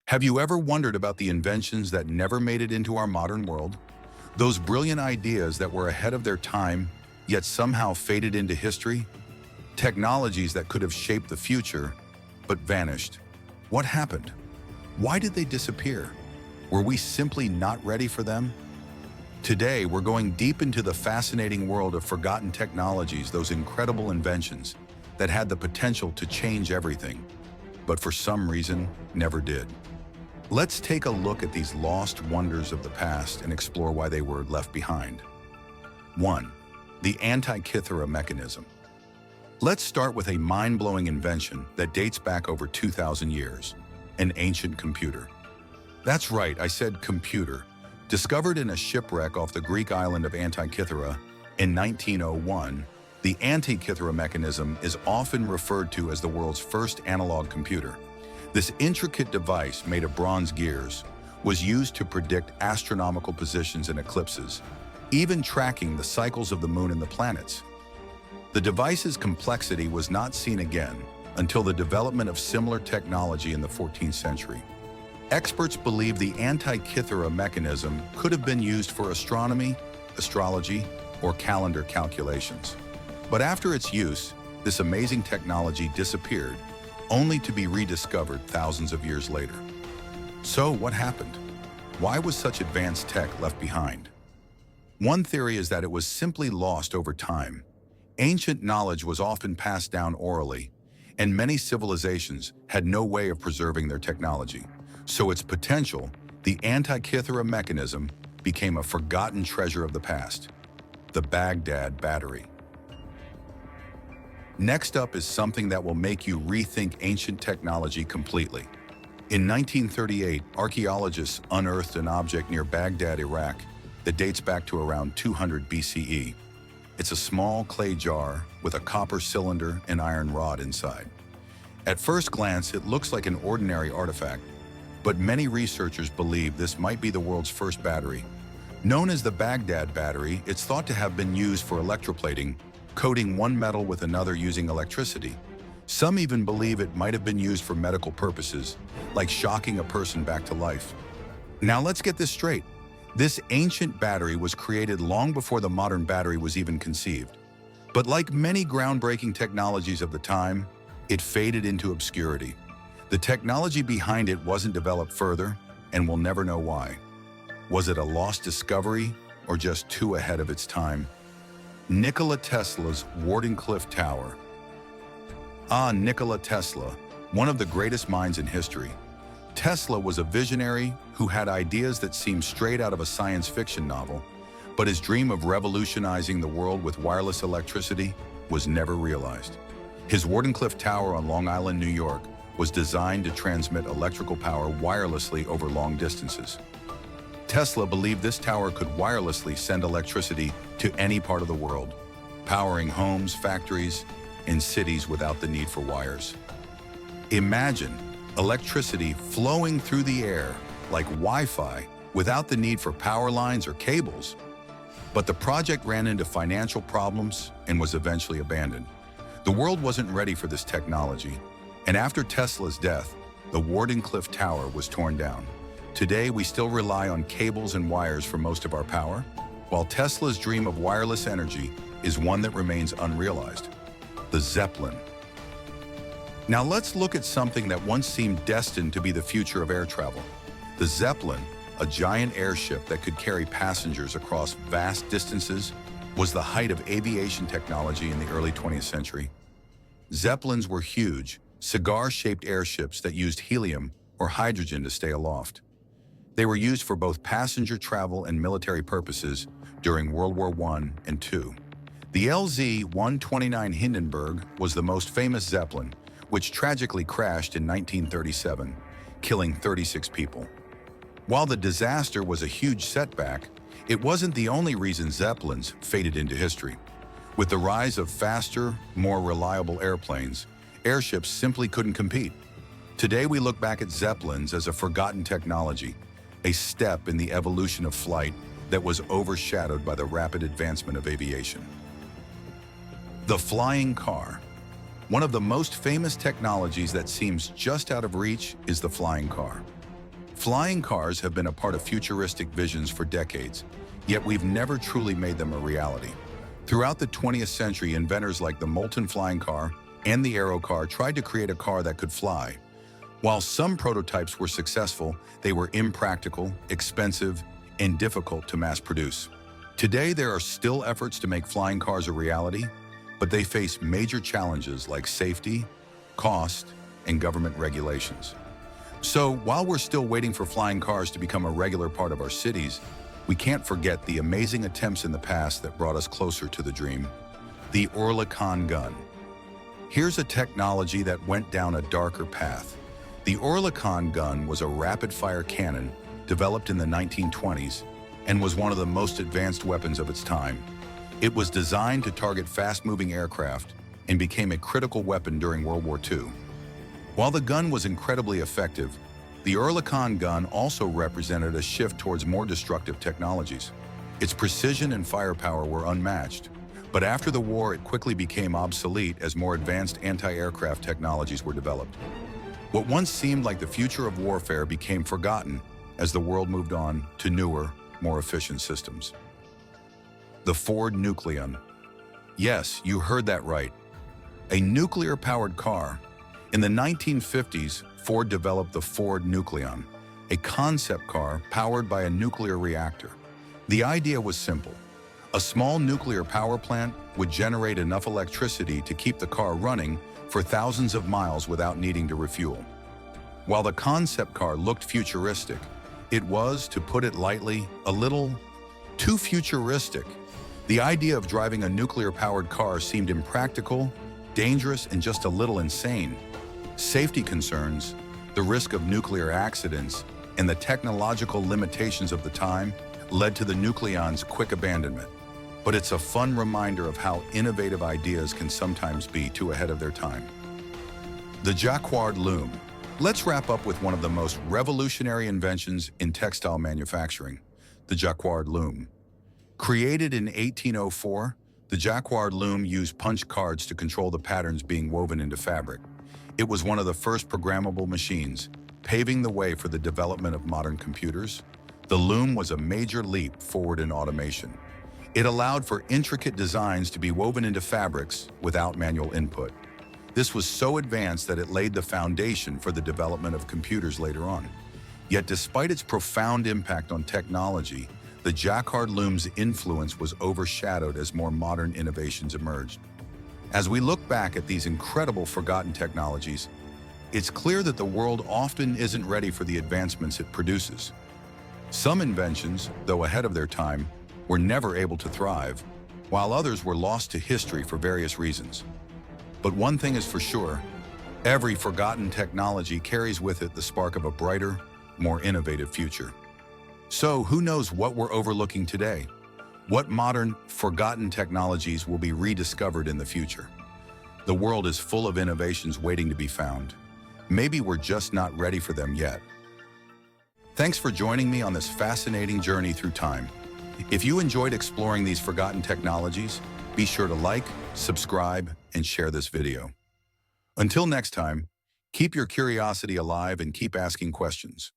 Have you ever wondered about the inventions that never made it into our modern world? Those brilliant ideas that were ahead of their time, yet somehow faded into history? Technologies that could have shaped the future, but vanished. What happened? Why did they disappear? Were we simply not ready for them? Today, we're going deep into the fascinating world of forgotten technologies, those incredible inventions that had the potential to change everything, but for some reason, never did. Let's take a look at these lost wonders of the past and explore why they were left behind. 1. The Antikythera Mechanism. Let's start with a mind-blowing invention that dates back over 2,000 years, an ancient computer. That's right, I said computer. Discovered in a shipwreck off the Greek island of Antikythera in 1901, the Antikythera Mechanism is often referred to as the world's first analog computer. This intricate device, made of bronze gears, was used to predict astronomical positions and eclipses, even tracking the cycles of the moon and the planets. The device's complexity was not seen again until the development of similar technology in the 14th century. Experts believe the Antikythera mechanism could have been used for astronomy, astrology, or calendar calculations. But after its use, this amazing technology disappeared, only to be rediscovered thousands of years later. So what happened? Why was such advanced tech left behind? One theory is that it was simply lost over time. Ancient knowledge was often passed down orally, and many civilizations had no way of preserving their technology. So its potential, the Antikythera mechanism, became a forgotten treasure of the past, the Baghdad battery. Next up is something that will make you rethink ancient technology completely. In 1938, archaeologists unearthed an object near Baghdad, Iraq, that dates back to around 200 BCE. It's a small clay jar with a copper cylinder and iron rod inside. At first glance, it looks like an ordinary artifact, but many researchers believe this might be the world's first battery. Known as the Baghdad battery, it's thought to have been used for electroplating, coating one metal with another using electricity. Some even believe it might have been used for medical purposes, like shocking a person back to life. Now let's get this straight. This ancient battery was created long before the modern battery was even conceived. But like many groundbreaking technologies of the time, it faded into obscurity. The technology behind it wasn't developed further, and we'll never know why. Was it a lost discovery, or just too ahead of its time? Nikola Tesla's Wardenclyffe Tower. Nikola Tesla, one of the greatest minds in history. Tesla was a visionary who had ideas that seemed straight out of a science fiction novel, but his dream of revolutionizing the world with wireless electricity was never realized. His Wardenclyffe Tower on Long Island, New York, was designed to transmit electrical power wirelessly over long distances. Tesla believed this tower could wirelessly send electricity to any part of the world, powering homes, factories, and cities without the need for wires. Imagine electricity flowing through the air like Wi-Fi without the need for power lines or cables. But the project ran into financial problems and was eventually abandoned. The world wasn't ready for this technology, and after Tesla's death, the Wardenclyffe Tower was torn down. Today, we still rely on cables and wires for most of our power, while Tesla's dream of wireless energy is one that remains unrealized: the Zeppelin. Now let's look at something that once seemed destined to be the future of air travel. The Zeppelin, a giant airship that could carry passengers across vast distances, was the height of aviation technology in the early 20th century. Zeppelins were huge, cigar-shaped airships that used helium or hydrogen to stay aloft. They were used for both passenger travel and military purposes during World War I and II. The LZ-129 Hindenburg was the most famous Zeppelin, which tragically crashed in 1937, killing 36 people. While the disaster was a huge setback, it wasn't the only reason Zeppelins faded into history. With the rise of faster, more reliable airplanes, airships simply couldn't compete. Today we look back at Zeppelins as a forgotten technology, a step in the evolution of flight that was overshadowed by the rapid advancement of aviation. The flying car. One of the most famous technologies that seems just out of reach is the flying car. Flying cars have been a part of futuristic visions for decades, yet we've never truly made them a reality. Throughout the 20th century, inventors like the molten flying car and the aero car tried to create a car that could fly. While some prototypes were successful, they were impractical, expensive, and difficult to mass produce. Today, there are still efforts to make flying cars a reality, but they face major challenges like safety, cost, and government regulations. So, while we're still waiting for flying cars to become a regular part of our cities, we can't forget the amazing attempts in the past that brought us closer to the dream. The Oerlikon gun. Here's a technology that went down a darker path. The Oerlikon gun was a rapid-fire cannon developed in the 1920s and was one of the most advanced weapons of its time. It was designed to target fast-moving aircraft and became a critical weapon during World War II. While the gun was incredibly effective, the Oerlikon gun also represented a shift towards more destructive technologies. Its precision and firepower were unmatched, but after the war it quickly became obsolete as more advanced anti-aircraft technologies were developed. What once seemed like the future of warfare became forgotten as the world moved on to newer, more efficient systems. The Ford Nucleon. Yes, you heard that right. A nuclear-powered car. In the 1950s, Ford developed the Ford Nucleon, a concept car powered by a nuclear reactor. The idea was simple. A small nuclear power plant would generate enough electricity to keep the car running for thousands of miles without needing to refuel. While the concept car looked futuristic, it was, to put it lightly, a little too futuristic. The idea of driving a nuclear-powered car seemed impractical, dangerous, and just a little insane. Safety concerns, the risk of nuclear accidents, and the technological limitations of the time led to the Nucleon's quick abandonment. But it's a fun reminder of how innovative ideas can sometimes be too ahead of their time. The Jacquard loom. Let's wrap up with one of the most revolutionary inventions in textile manufacturing, the Jacquard loom. Created in 1804, the Jacquard loom used punch cards to control the patterns being woven into fabric. It was one of the first programmable machines, paving the way for the development of modern computers. The loom was a major leap forward in automation. It allowed for intricate designs to be woven into fabrics without manual input. This was so advanced that it laid the foundation for the development of computers later on. Yet despite its profound impact on technology, the Jacquard loom's influence was overshadowed as more modern innovations emerged. As we look back at these incredible forgotten technologies, it's clear that the world often isn't ready for the advancements it produces. Some inventions, though ahead of their time, were never able to thrive, while others were lost to history for various reasons. But one thing is for sure, every forgotten technology carries with it the spark of a brighter, more innovative future. So who knows what we're overlooking today? What modern, forgotten technologies will be rediscovered in the future? The world is full of innovations waiting to be found. Maybe we're just not ready for them yet. Thanks for joining me on this fascinating journey through time. If you enjoyed exploring these forgotten technologies, be sure to like, subscribe, and share this video. Until next time, keep your curiosity alive and keep asking questions.